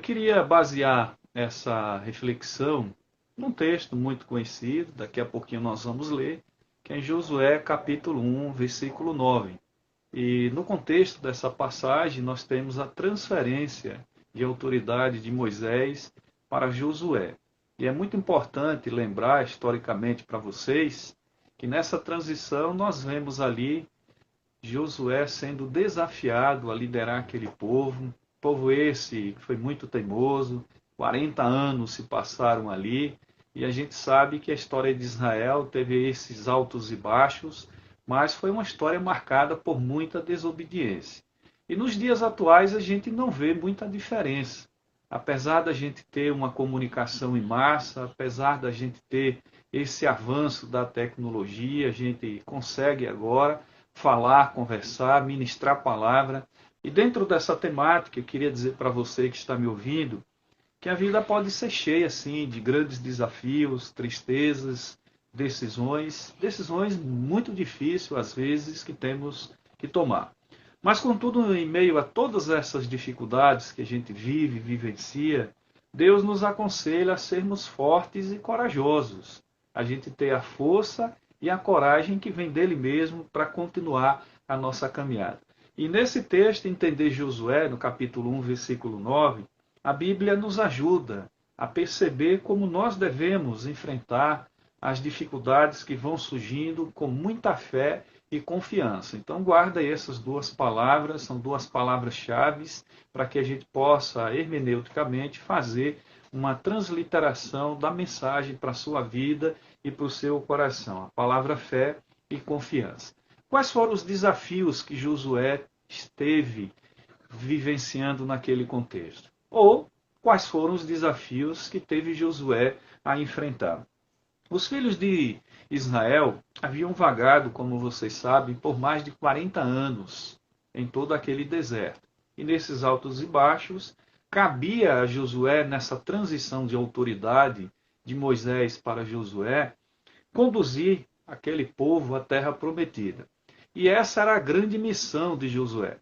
queria basear essa reflexão num texto muito conhecido, daqui a pouquinho nós vamos ler, que é em Josué capítulo 1, versículo 9. E no contexto dessa passagem, nós temos a transferência de autoridade de Moisés para Josué. E é muito importante lembrar historicamente para vocês que nessa transição nós vemos ali Josué sendo desafiado a liderar aquele povo esse que foi muito teimoso, 40 anos se passaram ali, e a gente sabe que a história de Israel teve esses altos e baixos, mas foi uma história marcada por muita desobediência. E nos dias atuais a gente não vê muita diferença. Apesar da gente ter uma comunicação em massa, apesar da gente ter esse avanço da tecnologia, a gente consegue agora falar, conversar, ministrar a palavra. E dentro dessa temática, eu queria dizer para você que está me ouvindo, que a vida pode ser cheia, assim, de grandes desafios, tristezas, decisões muito difíceis, às vezes, que temos que tomar. Mas, contudo, em meio a todas essas dificuldades que a gente vive, vivencia, Deus nos aconselha a sermos fortes e corajosos. A gente ter a força e a coragem que vem dele mesmo para continuar a nossa caminhada. E nesse texto, entender Josué, no capítulo 1, versículo 9, a Bíblia nos ajuda a perceber como nós devemos enfrentar as dificuldades que vão surgindo com muita fé e confiança. Então guarda aí essas duas palavras, são duas palavras-chave para que a gente possa hermeneuticamente fazer uma transliteração da mensagem para a sua vida e para o seu coração. A palavra fé e confiança. Quais foram os desafios que Josué esteve vivenciando naquele contexto? Ou quais foram os desafios que teve Josué a enfrentar? Os filhos de Israel haviam vagado, como vocês sabem, por mais de 40 anos em todo aquele deserto. E nesses altos e baixos, cabia a Josué, nessa transição de autoridade de Moisés para Josué, conduzir aquele povo à terra prometida. E essa era a grande missão de Josué.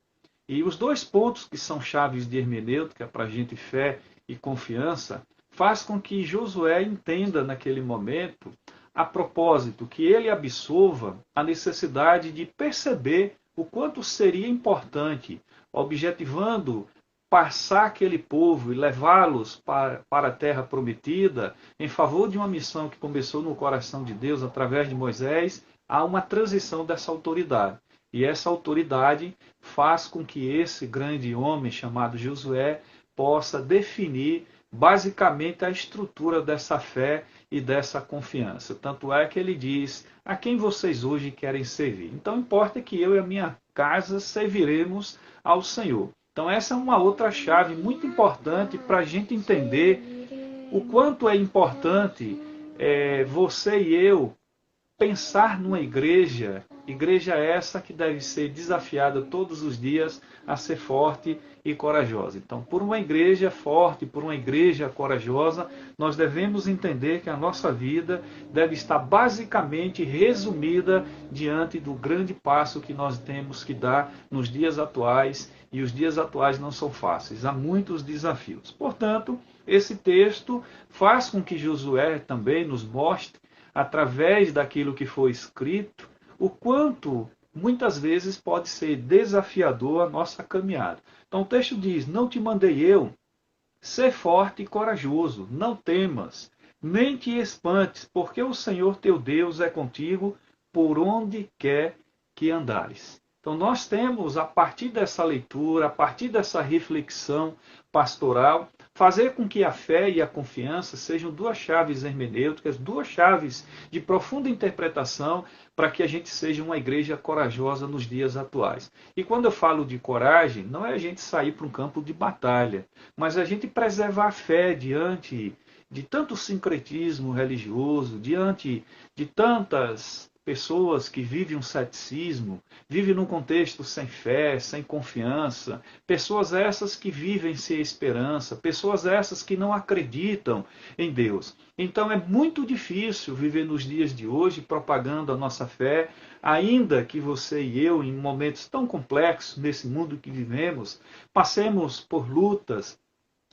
E os dois pontos que são chaves de hermenêutica para a gente, fé e confiança, faz com que Josué entenda naquele momento, a propósito, que ele absorva a necessidade de perceber o quanto seria importante, objetivando passar aquele povo e levá-los para a terra prometida, em favor de uma missão que começou no coração de Deus através de Moisés, há uma transição dessa autoridade. E essa autoridade faz com que esse grande homem chamado Josué possa definir basicamente a estrutura dessa fé e dessa confiança. Tanto é que ele diz: a quem vocês hoje querem servir? Então importa que eu e a minha casa serviremos ao Senhor. Então essa é uma outra chave muito importante para a gente entender o quanto é importante você e eu pensar numa igreja essa que deve ser desafiada todos os dias a ser forte e corajosa. Então, por uma igreja forte, por uma igreja corajosa, nós devemos entender que a nossa vida deve estar basicamente resumida diante do grande passo que nós temos que dar nos dias atuais, e os dias atuais não são fáceis, há muitos desafios. Portanto, esse texto faz com que Josué também nos mostre, através daquilo que foi escrito, o quanto muitas vezes pode ser desafiador a nossa caminhada. Então o texto diz: não te mandei eu, ser forte e corajoso, não temas, nem te espantes, porque o Senhor teu Deus é contigo por onde quer que andares. Então nós temos, a partir dessa leitura, a partir dessa reflexão pastoral, fazer com que a fé e a confiança sejam duas chaves hermenêuticas, duas chaves de profunda interpretação para que a gente seja uma igreja corajosa nos dias atuais. E quando eu falo de coragem, não é a gente sair para um campo de batalha, mas a gente preservar a fé diante de tanto sincretismo religioso, diante de tantas pessoas que vivem um ceticismo, vivem num contexto sem fé, sem confiança, pessoas essas que vivem sem esperança, pessoas essas que não acreditam em Deus. Então é muito difícil viver nos dias de hoje propagando a nossa fé, ainda que você e eu, em momentos tão complexos nesse mundo que vivemos, passemos por lutas,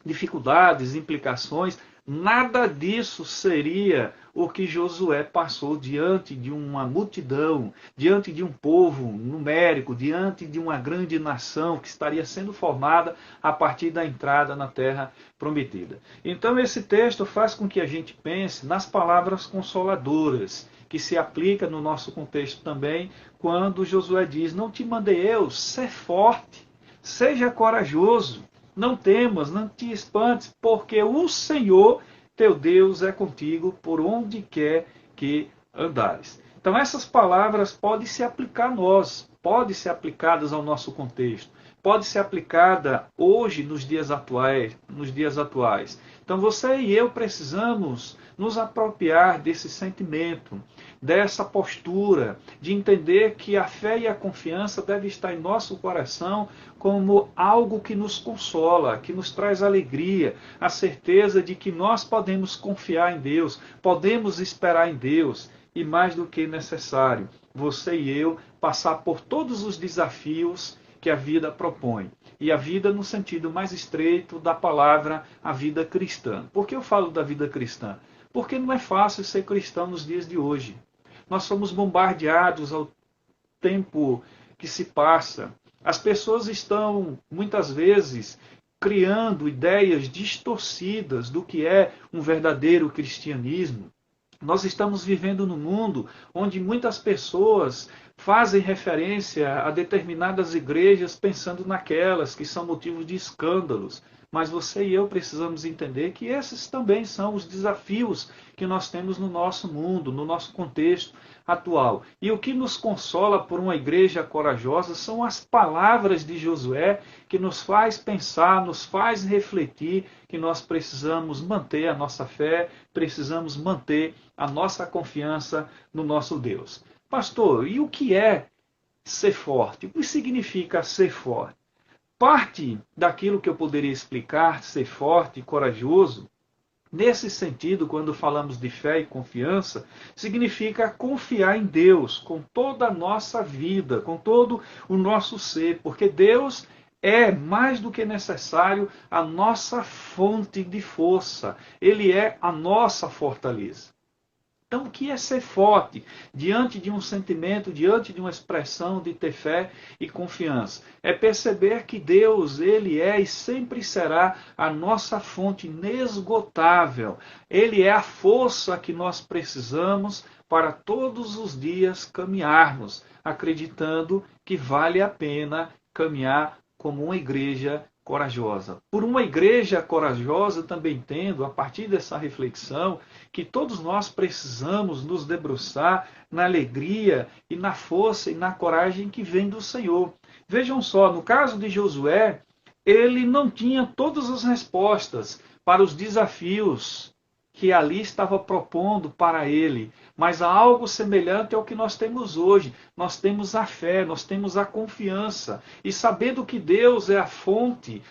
dificuldades, implicações, nada disso seria o que Josué passou diante de uma multidão, diante de um povo numérico, diante de uma grande nação que estaria sendo formada a partir da entrada na terra prometida. Então esse texto faz com que a gente pense nas palavras consoladoras, que se aplica no nosso contexto também, quando Josué diz: não te mandei eu, ser forte, seja corajoso, não temas, não te espantes, porque o Senhor teu Deus é contigo por onde quer que andares. Então essas palavras podem se aplicar a nós, podem ser aplicadas ao nosso contexto, pode ser aplicada hoje nos dias atuais. Então você e eu precisamos nos apropriar desse sentimento, dessa postura, de entender que a fé e a confiança devem estar em nosso coração como algo que nos consola, que nos traz alegria, a certeza de que nós podemos confiar em Deus, podemos esperar em Deus, e mais do que necessário, você e eu passar por todos os desafios que a vida propõe. E a vida no sentido mais estreito da palavra, a vida cristã. Por que eu falo da vida cristã? Porque não é fácil ser cristão nos dias de hoje. Nós somos bombardeados ao tempo que se passa. As pessoas estão, muitas vezes, criando ideias distorcidas do que é um verdadeiro cristianismo. Nós estamos vivendo num mundo onde muitas pessoas fazem referência a determinadas igrejas pensando naquelas que são motivos de escândalos. Mas você e eu precisamos entender que esses também são os desafios que nós temos no nosso mundo, no nosso contexto atual. E o que nos consola por uma igreja corajosa são as palavras de Josué, que nos faz pensar, nos faz refletir que nós precisamos manter a nossa fé, precisamos manter a nossa confiança no nosso Deus. Pastor, e o que é ser forte? O que significa ser forte? Parte daquilo que eu poderia explicar, ser forte e corajoso, nesse sentido, quando falamos de fé e confiança, significa confiar em Deus com toda a nossa vida, com todo o nosso ser, porque Deus é mais do que necessário a nossa fonte de força. Ele é a nossa fortaleza. Então, o que é ser forte diante de um sentimento, diante de uma expressão de ter fé e confiança? É perceber que Deus, Ele é e sempre será a nossa fonte inesgotável. Ele é a força que nós precisamos para todos os dias caminharmos, acreditando que vale a pena caminhar como uma igreja corajosa. Por uma igreja corajosa, também entendo, a partir dessa reflexão, que todos nós precisamos nos debruçar na alegria e na força e na coragem que vem do Senhor. Vejam só, no caso de Josué, ele não tinha todas as respostas para os desafios que ali estava propondo para ele, mas há algo semelhante ao que nós temos hoje. Nós temos a fé, nós temos a confiança, e sabendo que Deus é a fonte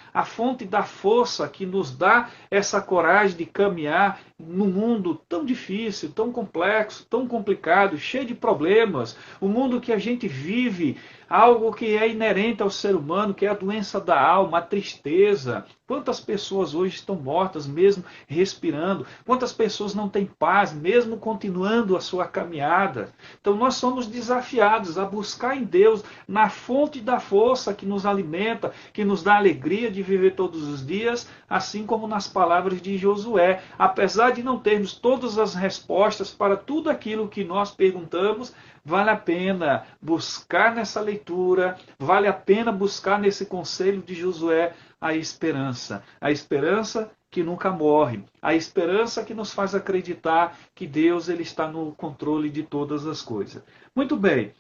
da força que nos dá essa coragem de caminhar num mundo tão difícil, tão complexo, tão complicado, cheio de problemas, o mundo que a gente vive, algo que é inerente ao ser humano, que é a doença da alma, a tristeza. Quantas pessoas hoje estão mortas, mesmo respirando? Quantas pessoas não têm paz, mesmo continuando a sua caminhada? Então nós somos desafiados a buscar em Deus, na fonte da força que nos alimenta, que nos dá alegria de viver todos os dias, assim como nas palavras de Josué. Apesar de não termos todas as respostas para tudo aquilo que nós perguntamos, vale a pena buscar nessa leitura, vale a pena buscar nesse conselho de Josué a esperança que nunca morre, a esperança que nos faz acreditar que Deus ele está no controle de todas as coisas. Muito bem,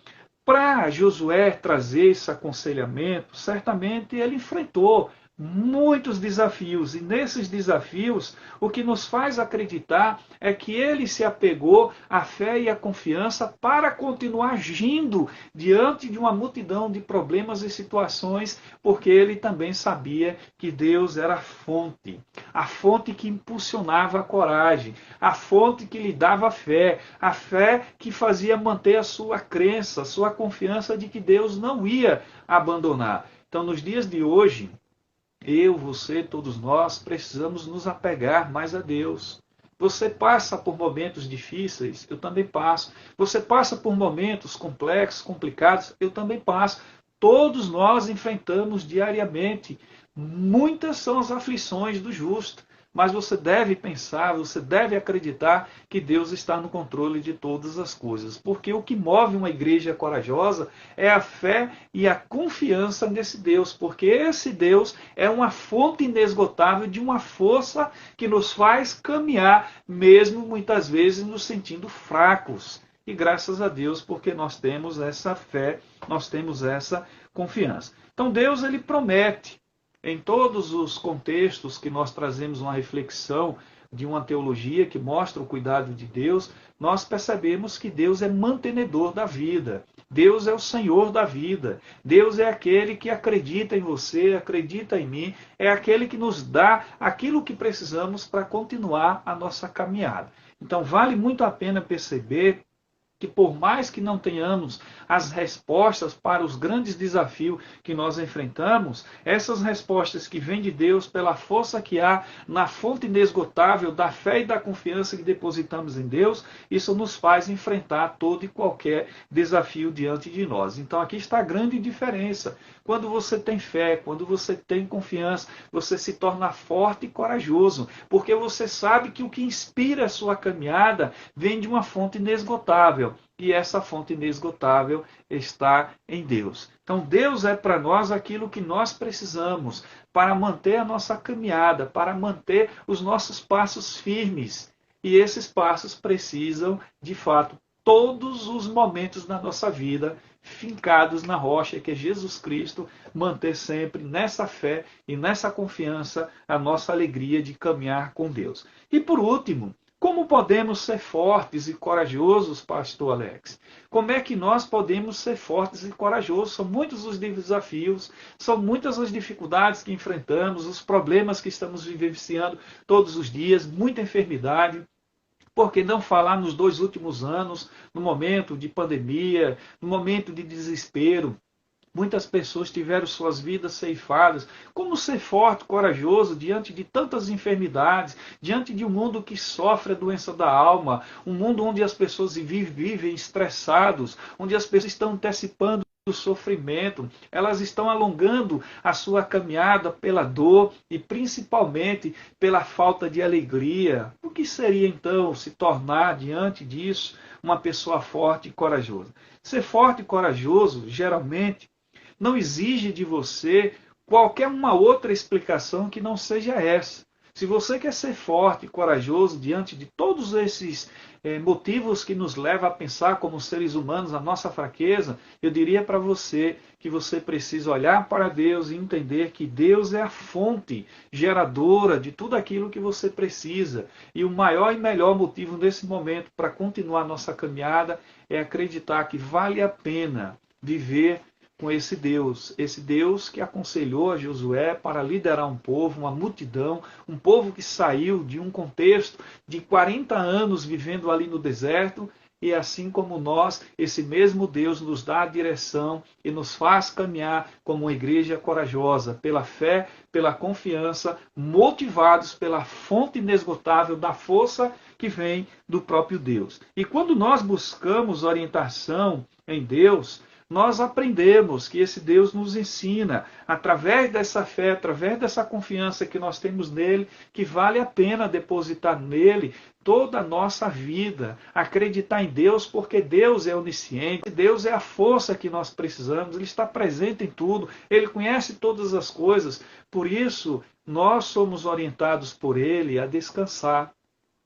para Josué trazer esse aconselhamento, certamente ele enfrentou muitos desafios, e nesses desafios o que nos faz acreditar é que ele se apegou à fé e à confiança para continuar agindo diante de uma multidão de problemas e situações, porque ele também sabia que Deus era a fonte que impulsionava a coragem, a fonte que lhe dava fé, a fé que fazia manter a sua crença, a sua confiança de que Deus não ia abandonar. Então, nos dias de hoje, Eu, você, todos nós precisamos nos apegar mais a Deus. Você passa por momentos difíceis, eu também passo. Você passa por momentos complexos, complicados, eu também passo. Todos nós enfrentamos diariamente. Muitas são as aflições do justo, mas você deve pensar, você deve acreditar que Deus está no controle de todas as coisas. Porque o que move uma igreja corajosa é a fé e a confiança nesse Deus. Porque esse Deus é uma fonte inesgotável de uma força que nos faz caminhar, mesmo muitas vezes nos sentindo fracos. E graças a Deus, porque nós temos essa fé, nós temos essa confiança. Então Deus, ele promete, em todos os contextos que nós trazemos uma reflexão de uma teologia que mostra o cuidado de Deus, nós percebemos que Deus é mantenedor da vida. Deus é o Senhor da vida. Deus é aquele que acredita em você, acredita em mim, é aquele que nos dá aquilo que precisamos para continuar a nossa caminhada. Então vale muito a pena perceber que por mais que não tenhamos as respostas para os grandes desafios que nós enfrentamos, essas respostas que vêm de Deus pela força que há na fonte inesgotável da fé e da confiança que depositamos em Deus, isso nos faz enfrentar todo e qualquer desafio diante de nós. Então aqui está a grande diferença. Quando você tem fé, quando você tem confiança, você se torna forte e corajoso, porque você sabe que o que inspira a sua caminhada vem de uma fonte inesgotável. E essa fonte inesgotável está em Deus. Então Deus é para nós aquilo que nós precisamos para manter a nossa caminhada, para manter os nossos passos firmes. E esses passos precisam, de fato, todos os momentos da nossa vida, fincados na rocha, que é Jesus Cristo, manter sempre nessa fé e nessa confiança a nossa alegria de caminhar com Deus. E por último, como podemos ser fortes e corajosos, pastor Alex? Como é que nós podemos ser fortes e corajosos? São muitos os desafios, são muitas as dificuldades que enfrentamos, os problemas que estamos vivenciando todos os dias, muita enfermidade. Por que não falar nos 2 últimos anos, no momento de pandemia, no momento de desespero? Muitas pessoas tiveram suas vidas ceifadas. Como ser forte, corajoso diante de tantas enfermidades, diante de um mundo que sofre a doença da alma, um mundo onde as pessoas vivem estressados, onde as pessoas estão antecipando o sofrimento, elas estão alongando a sua caminhada pela dor e principalmente pela falta de alegria. O que seria então se tornar diante disso uma pessoa forte e corajosa? Ser forte e corajoso, geralmente, não exige de você qualquer uma outra explicação que não seja essa. Se você quer ser forte e corajoso diante de todos esses motivos que nos levam a pensar como seres humanos a nossa fraqueza, eu diria para você que você precisa olhar para Deus e entender que Deus é a fonte geradora de tudo aquilo que você precisa. E o maior e melhor motivo nesse momento para continuar a nossa caminhada é acreditar que vale a pena viver com esse Deus que aconselhou a Josué para liderar um povo, uma multidão, um povo que saiu de um contexto de 40 anos vivendo ali no deserto, e assim como nós, esse mesmo Deus nos dá a direção e nos faz caminhar como uma igreja corajosa, pela fé, pela confiança, motivados pela fonte inesgotável da força que vem do próprio Deus. E quando nós buscamos orientação em Deus, nós aprendemos que esse Deus nos ensina, através dessa fé, através dessa confiança que nós temos nele, que vale a pena depositar nele toda a nossa vida, acreditar em Deus, porque Deus é onisciente, Deus é a força que nós precisamos, Ele está presente em tudo, Ele conhece todas as coisas, por isso nós somos orientados por Ele a descansar,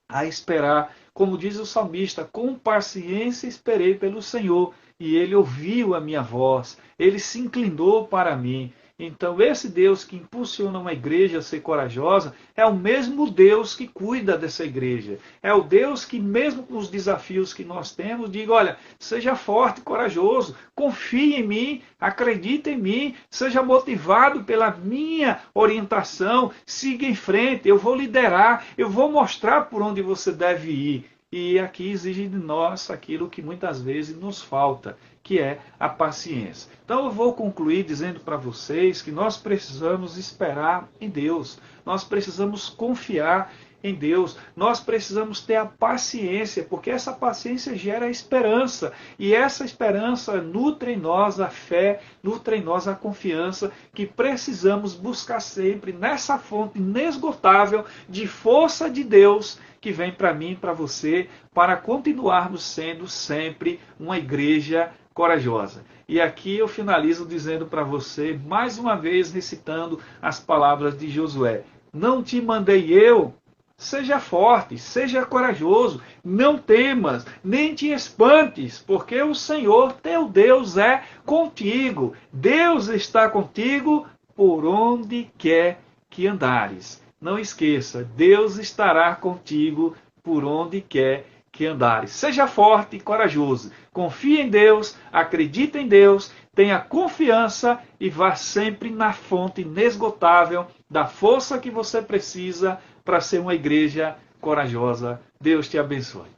a esperar, como diz o salmista, com paciência esperei pelo Senhor, e Ele ouviu a minha voz, Ele se inclinou para mim. Então esse Deus que impulsiona uma igreja a ser corajosa é o mesmo Deus que cuida dessa igreja. É o Deus que mesmo com os desafios que nós temos, diga, olha, seja forte e corajoso, confie em mim, acredite em mim, seja motivado pela minha orientação, siga em frente, eu vou liderar, eu vou mostrar por onde você deve ir. E aqui exige de nós aquilo que muitas vezes nos falta, que é a paciência. Então eu vou concluir dizendo para vocês que nós precisamos esperar em Deus. Nós precisamos confiar em Deus. Nós precisamos ter a paciência, porque essa paciência gera esperança. E essa esperança nutre em nós a fé, nutre em nós a confiança que precisamos buscar sempre nessa fonte inesgotável de força de Deus que vem para mim e para você, para continuarmos sendo sempre uma igreja corajosa. E aqui eu finalizo dizendo para você, mais uma vez recitando as palavras de Josué: não te mandei eu? Seja forte, seja corajoso, não temas, nem te espantes, porque o Senhor teu Deus é contigo. Deus está contigo por onde quer que andares. Não esqueça, Deus estará contigo por onde quer que andares. Seja forte e corajoso. Confie em Deus, acredite em Deus, tenha confiança e vá sempre na fonte inesgotável da força que você precisa para ser uma igreja corajosa. Deus te abençoe.